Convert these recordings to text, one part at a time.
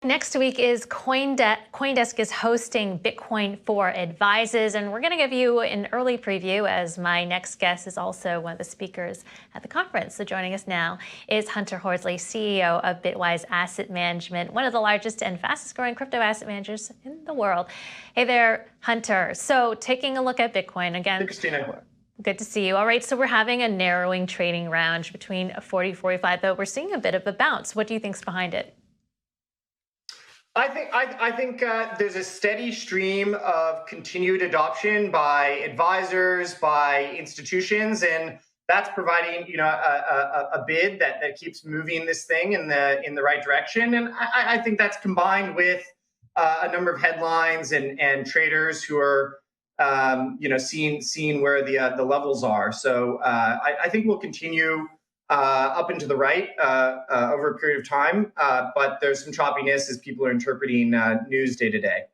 Next week is CoinDesk is hosting Bitcoin for Advisors, and we're going to give you an early preview as my next guest is also one of the speakers at the conference. So joining us now is Hunter Horsley, CEO of Bitwise Asset Management, one of the largest and fastest growing crypto asset managers in the world. Hey there, Hunter. So taking a look at Bitcoin again. Hey, Christina. Good to see you. All right, so we're having a narrowing trading range between 40 45, though we're seeing a bit of a bounce. What do you think's behind it? I think there's a steady stream of continued adoption by advisors, by institutions, and that's providing a bid that keeps moving this thing in the right direction. And I think that's combined with a number of headlines and traders who are seeing where the levels are. So I think we'll continue up and to the right over a period of time, but there's some choppiness as people are interpreting news day to day.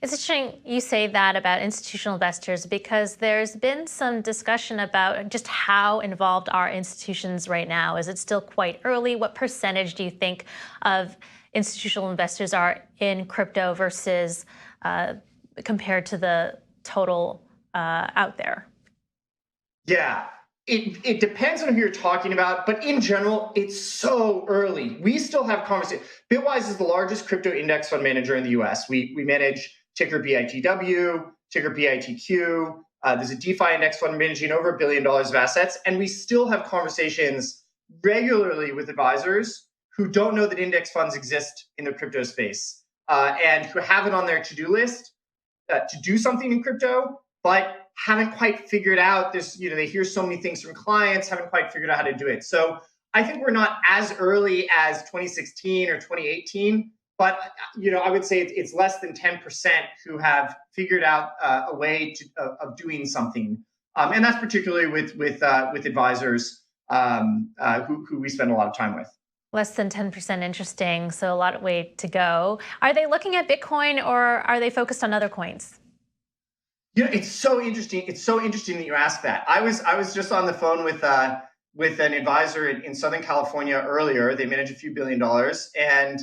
It's interesting you say that about institutional investors because there's been some discussion about just how involved are institutions right now. Is it still quite early? What percentage do you think of institutional investors are in crypto versus compared to the total out there? Yeah. It depends on who you're talking about, but in general, it's so early. We still have conversations. Bitwise is the largest crypto index fund manager in the US. We manage ticker BITW, ticker BITQ. There's a DeFi index fund managing over $1 billion of assets. And we still have conversations regularly with advisors who don't know that index funds exist in the crypto space and who have it on their to-do list to do something in crypto, but haven't quite figured out this, they hear so many things from clients, haven't quite figured out how to do it. So I think we're not as early as 2016 or 2018, but, I would say it's less than 10% who have figured out a way of doing something. And that's particularly with advisors who we spend a lot of time with. Less than 10%, interesting. So a lot of way to go. Are they looking at Bitcoin or are they focused on other coins? It's so interesting. It's so interesting that you asked that. I was just on the phone with an advisor in Southern California earlier. They manage a few $1 billion, and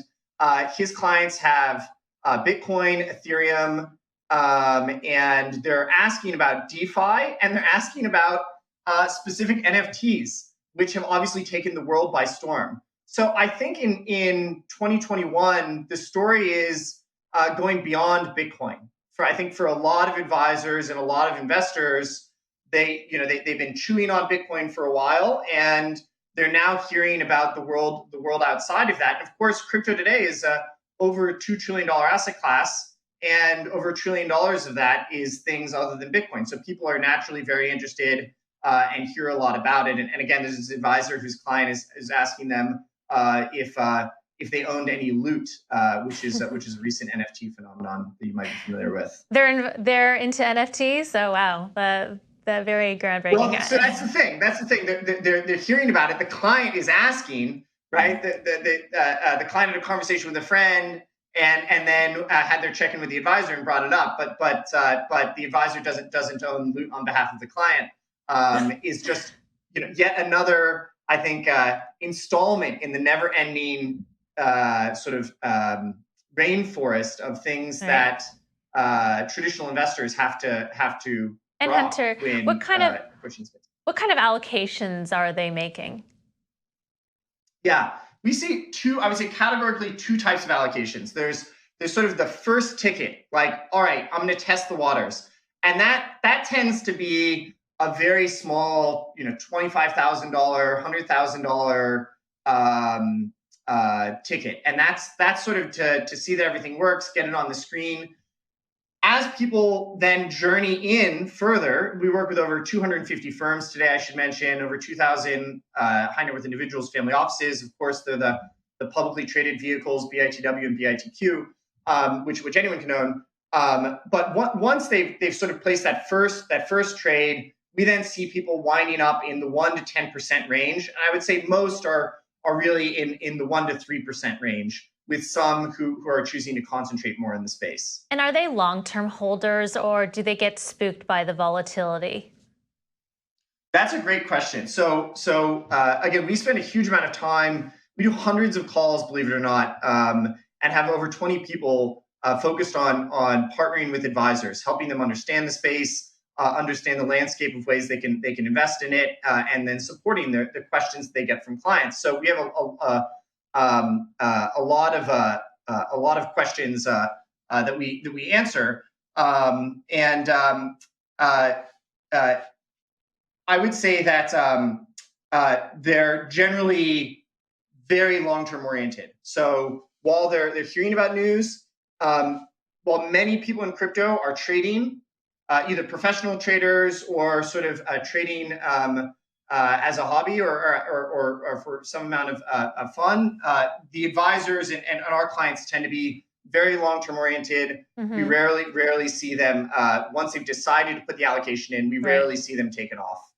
his clients have Bitcoin, Ethereum, and they're asking about DeFi, and they're asking about specific NFTs, which have obviously taken the world by storm. So I think in 2021, the story is going beyond Bitcoin. I think for a lot of advisors and a lot of investors, they've been chewing on Bitcoin for a while, and they're now hearing about the world outside of that. And of course, crypto today is over a $2 trillion asset class, and over $1 trillion of that is things other than Bitcoin. So people are naturally very interested and hear a lot about it. And again, there's this advisor whose client is asking them if they owned any loot, which is a recent NFT phenomenon that you might be familiar with. They're into NFTs, so wow, the very groundbreaking. Well, so that's the thing. They're hearing about it. The client is asking, right? The client had a conversation with a friend, and then had their check-in with the advisor and brought it up. But the advisor doesn't own loot on behalf of the client. Is just yet another, I think, installment in the never-ending rainforest of things that traditional investors have to. And Hunter, what kind of allocations are they making? Yeah, we see categorically two types of allocations. There's sort of the first ticket, like, all right, I'm going to test the waters, and that tends to be a very small, $25,000, $100,000 ticket, and that's sort of to see that everything works, get it on the screen. As people then journey in further, we work with over 250 firms today, I should mention, over 2,000 high net worth individuals, family offices. Of course, they're the publicly traded vehicles, BITW and BITQ, which anyone can own. But once they've sort of placed that first trade, we then see people winding up in the 1 to 10% range. And I would say most are really in the 1 to 3% range, with some who are choosing to concentrate more in the space. And are they long-term holders, or do they get spooked by the volatility? That's a great question. So again, we spend a huge amount of time. We do hundreds of calls, believe it or not, and have over 20 people focused on partnering with advisors, helping them understand the space, understand the landscape of ways they can invest in it, and then supporting the questions they get from clients. So we have a lot of questions that we answer, I would say that they're generally very long-term oriented. So while they're hearing about news, while many people in crypto are trading, either professional traders or sort of trading as a hobby or for some amount of fun, the advisors and our clients tend to be very long-term oriented. We rarely see them once they've decided to put the allocation in. We rarely see them take it off.